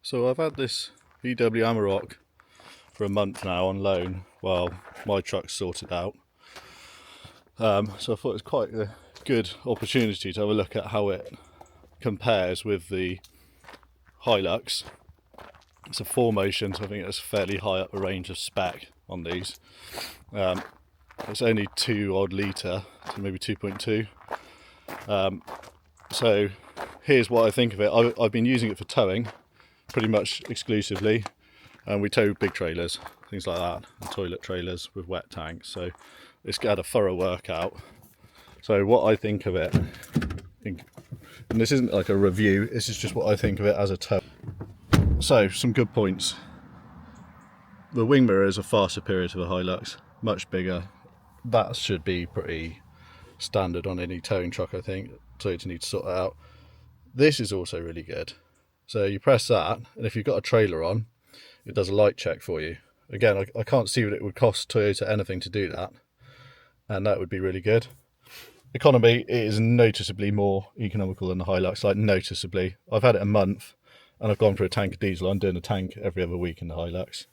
So I've had this VW Amarok for a month now on loan while my truck's sorted out. So I thought it was quite a good opportunity to have a look at how it compares with the Hilux. It's a 4Motion, so I think it's fairly high up the range of spec on these. It's only 2 odd litre, so maybe 2.2. So here's what I think of it. I've been using it for towing pretty much exclusively, and we tow big trailers, things like that, and toilet trailers with wet tanks. So it's had a thorough workout. So what I think of it, and this isn't like a review, this is just what I think of it as a tow. So some good points. The wing mirrors are far superior to the Hilux, much bigger. That should be pretty standard on any towing truck, I think. Toyota need to sort that out. This is also really good. So you press that, and if you've got a trailer on, it does a light check for you. Again, I can't see what it would cost Toyota anything to do that, and that would be really good. Economy, it is noticeably more economical than the Hilux, like noticeably. I've had it a month, and I've gone for a tank of diesel. I'm doing a tank every other week in the Hilux.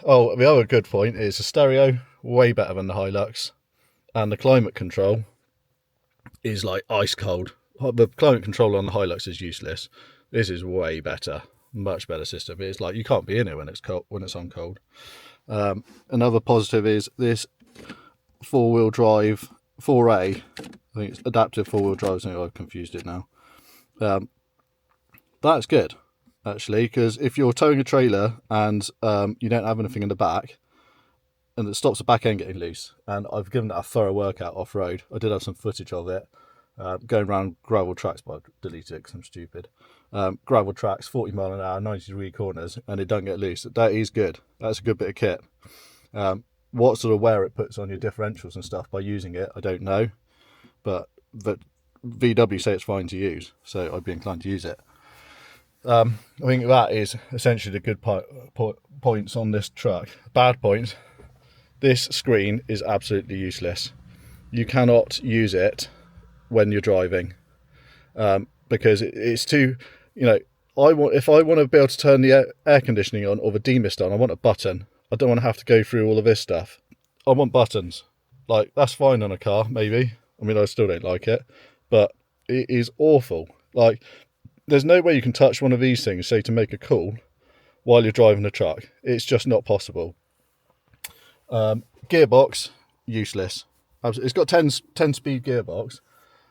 Oh, the other good point is the stereo, way better than the Hilux, and the climate control is like ice cold. The climate control on the Hilux is useless. This is way better, much better system. It's like you can't be in it when it's cold, when it's on cold. Another positive is this four-wheel drive 4A. I think it's adaptive four-wheel drive. I think I've confused it now. That's good actually, because if you're towing a trailer and you don't have anything in the back, and it stops the back end getting loose, and I've given that a thorough workout off-road. I did have some footage of it. Going around gravel tracks, but I deleted it because I'm stupid. Gravel tracks, 40 mile an hour, 90-degree corners, and it don't get loose. That is good. That's a good bit of kit. What sort of wear it puts on your differentials and stuff by using it, I don't know. But VW say it's fine to use, so I'd be inclined to use it. I think that is essentially the good points on this truck. Bad points, this screen is absolutely useless. You cannot use it when you're driving, because it's too, if I want to be able to turn the air conditioning on or the demist on, I want a button. I don't want to have to go through all of this stuff. I want buttons. Like, that's fine on a car, maybe. I mean, I still don't like it, but it is awful. Like, there's no way you can touch one of these things, say, to make a call while you're driving a truck. It's just not possible. Gearbox, useless. It's got 10 speed gearbox.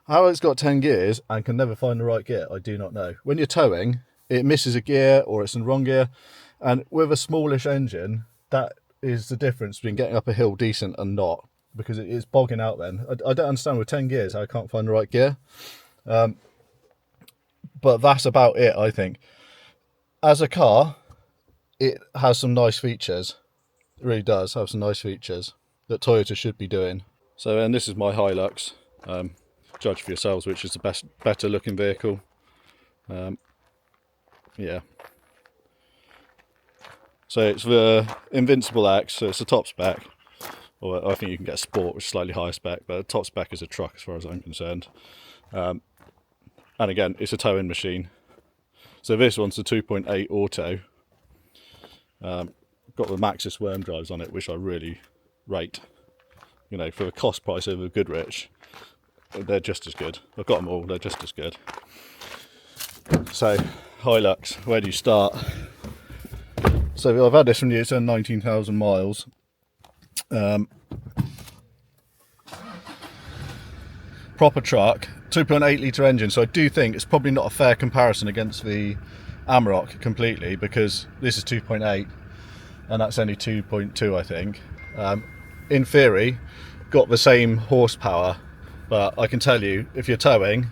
How it's got 10 gears and can never find the right gear, I do not know. When you're towing, it misses a gear or it's in the wrong gear. And with a smallish engine, that is the difference between getting up a hill decent and not, because it is bogging out then. I don't understand with 10 gears how I can't find the right gear. But that's about it, I think. As a car, it has some nice features. It really does have some nice features that Toyota should be doing. So, and this is my Hilux. Judge for yourselves which is the better looking vehicle. Yeah. So it's the Invincible X, so it's the top spec. Or I think you can get a Sport, which is slightly higher spec, but the top spec is a truck as far as I'm concerned. And again, it's a towing machine. So this one's the 2.8 auto. Got the Maxxis worm drives on it, which I really rate. For the cost price of a Goodrich, they're just as good. I've got them all, they're just as good. So, Hilux, where do you start? So I've had this from you, it's done 19,000 miles. Proper truck, 2.8 litre engine, so I do think it's probably not a fair comparison against the Amarok completely, because this is 2.8 and that's only 2.2 I think. In theory, got the same horsepower, but I can tell you, if you're towing,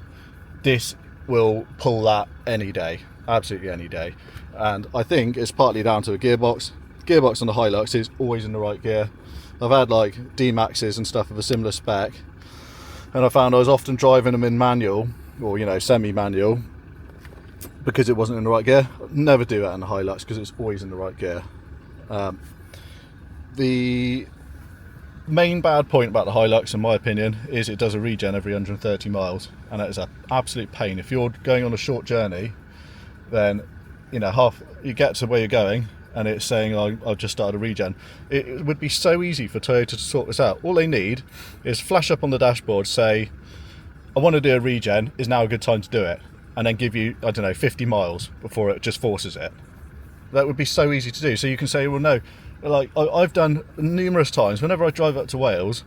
this will pull that any day, absolutely any day. And I think it's partly down to the gearbox. Gearbox on the Hilux is always in the right gear. I've had like Dmaxes and stuff of a similar spec, and I found I was often driving them in manual, or semi-manual, because it wasn't in the right gear. I'd never do that in the Hilux because it's always in the right gear. The main bad point about the Hilux, in my opinion, is it does a regen every 130 miles, and that is an absolute pain. If you're going on a short journey, then you know, you get to where you're going and it's saying, I've just started a regen. It would be so easy for Toyota to sort this out. All they need is flash up on the dashboard, say, I want to do a regen, is now a good time to do it, and then give you, I don't know, 50 miles before it just forces it. That would be so easy to do. So you can say, well, no, like I've done numerous times, whenever I drive up to Wales,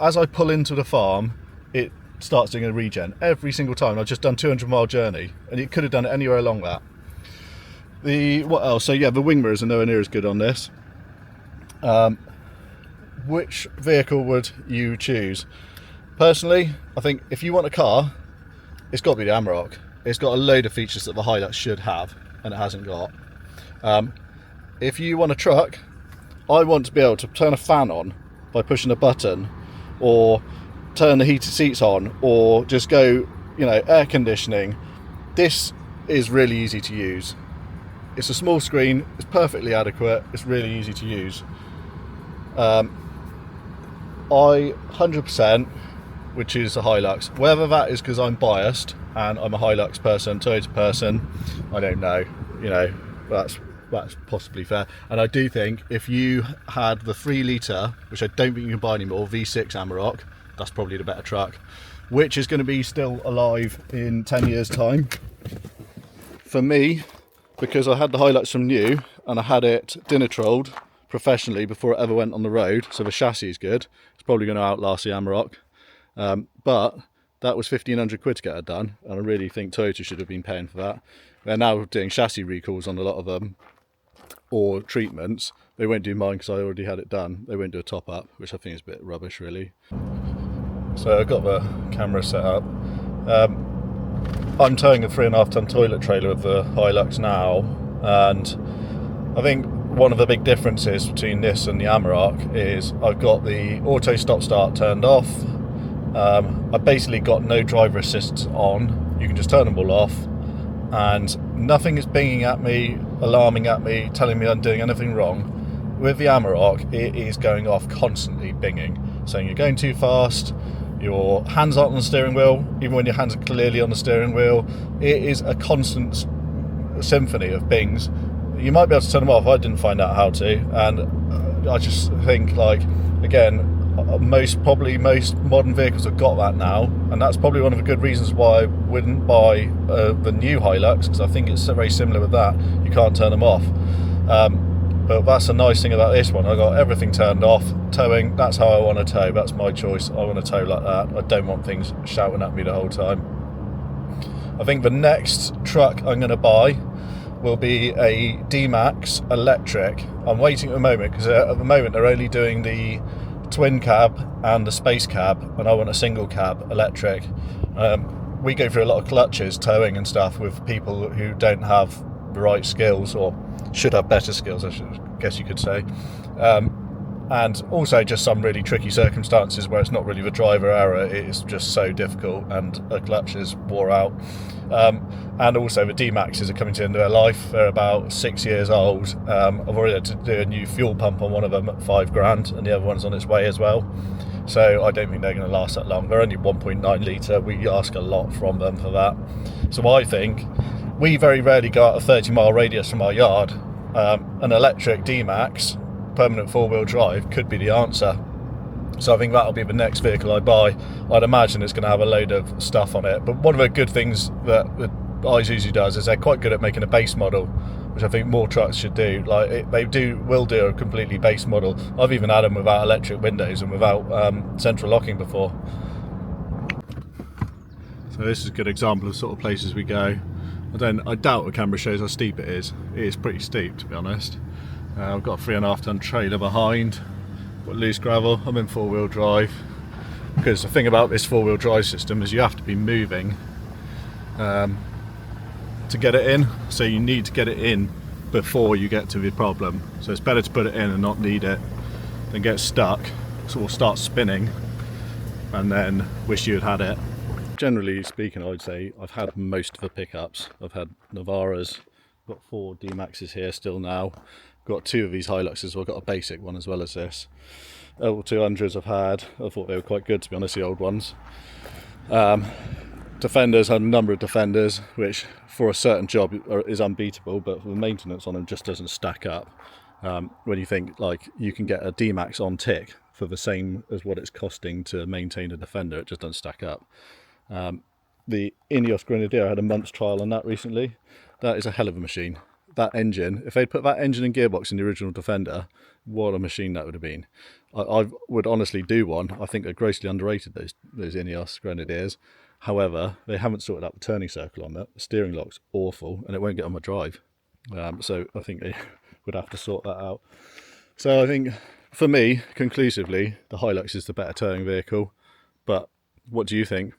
as I pull into the farm, it starts doing a regen every single time. I've just done 200-mile journey, and it could have done it anywhere along that. What else? So yeah, the wing mirrors are nowhere near as good on this. Which vehicle would you choose? Personally, I think if you want a car, it's got to be the Amarok. It's got a load of features that the Hilux should have, and it hasn't got. If you want a truck, I want to be able to turn a fan on by pushing a button, or turn the heated seats on, or just go, you know, air conditioning. This is really easy to use. It's a small screen, it's perfectly adequate, it's really easy to use. I 100% would choose the Hilux. Whether that is because I'm biased and I'm a Hilux person, Toyota person, I don't know. You know, that's possibly fair. And I do think if you had the 3 litre, which I don't think you can buy anymore, V6 Amarok, that's probably the better truck, which is going to be still alive in 10 years time. For me, because I had the Hilux from new and I had it dinner trolled professionally before it ever went on the road, so the chassis is good. It's probably going to outlast the Amarok, but that was 1,500 quid to get it done, and I really think Toyota should have been paying for that. They're now doing chassis recalls on a lot of them, or treatments. They won't do mine because I already had it done. They won't do a top up, which I think is a bit rubbish really. So I've got the camera set up. I'm towing a 3.5 ton toilet trailer with the Hilux now, and I think one of the big differences between this and the Amarok is I've got the auto stop start turned off. I've basically got no driver assists on. You can just turn them all off, and nothing is binging at me, alarming at me, telling me I'm doing anything wrong. With the Amarok, it is going off constantly, binging, saying you're going too fast, your hands aren't on the steering wheel, even when your hands are clearly on the steering wheel. It is a constant symphony of bings. You might be able to turn them off. I didn't find out how to, and I just think, like, again, most modern vehicles have got that now, and that's probably one of the good reasons why I wouldn't buy the new Hilux, because I think it's very similar with that. You can't turn them off. But that's the nice thing about this one. I got everything turned off. Towing, that's how I want to tow. That's my choice. I want to tow like that. I don't want things shouting at me the whole time. I think the next truck I'm going to buy will be a Dmax electric. I'm waiting at the moment because at the moment they're only doing the twin cab and the space cab, and I want a single cab electric. We go through a lot of clutches, towing and stuff, with people who don't have the right skills, or should have better skills, I guess you could say, and also just some really tricky circumstances where it's not really the driver error, it is just so difficult and a clutch is wore out. And also the D-Maxes are coming to the end of their life. They're about 6 years old. I've already had to do a new fuel pump on one of them at £5,000, and the other one's on its way as well. So I don't think they're going to last that long. They're only 1.9 litre. We ask a lot from them for that. So I think we very rarely go out a 30-mile radius from our yard. An electric D-Max, permanent four-wheel drive, could be the answer. So I think that'll be the next vehicle I buy. I'd imagine it's going to have a load of stuff on it. But one of the good things that Isuzu does is they're quite good at making a base model, which I think more trucks should do. Like they will do a completely base model. I've even had them without electric windows and without central locking before. So this is a good example of sort of places we go. I doubt the camera shows how steep it is. It is pretty steep, to be honest. I've got a 3.5 ton trailer behind. Got loose gravel. I'm in four-wheel drive, because the thing about this four-wheel drive system is you have to be moving to get it in, so you need to get it in before you get to the problem. So it's better to put it in and not need it than get stuck, sort of start spinning and then wish you had it. Generally speaking, I would say I've had most of the pickups. I've had Navaras, got 4 D-Maxes here still now. Got 2 of these Hiluxes, so I've got a basic one as well as this. L200s I've had. I thought they were quite good, to be honest, the old ones. Defenders had a number of Defenders, which for a certain job is unbeatable, but the maintenance on them just doesn't stack up. When you think like you can get a Dmax on tick for the same as what it's costing to maintain a Defender, it just doesn't stack up. The Ineos Grenadier, I had a month's trial on that recently. That is a hell of a machine. That engine, if they'd put that engine and gearbox in the original Defender, what a machine that would have been. I would honestly do one. I think they're grossly underrated, those Ineos Grenadiers. However, they haven't sorted out the turning circle on that. The steering lock's awful and it won't get on my drive. So I think they would have to sort that out. So I think for me, conclusively, the Hilux is the better towing vehicle. But what do you think?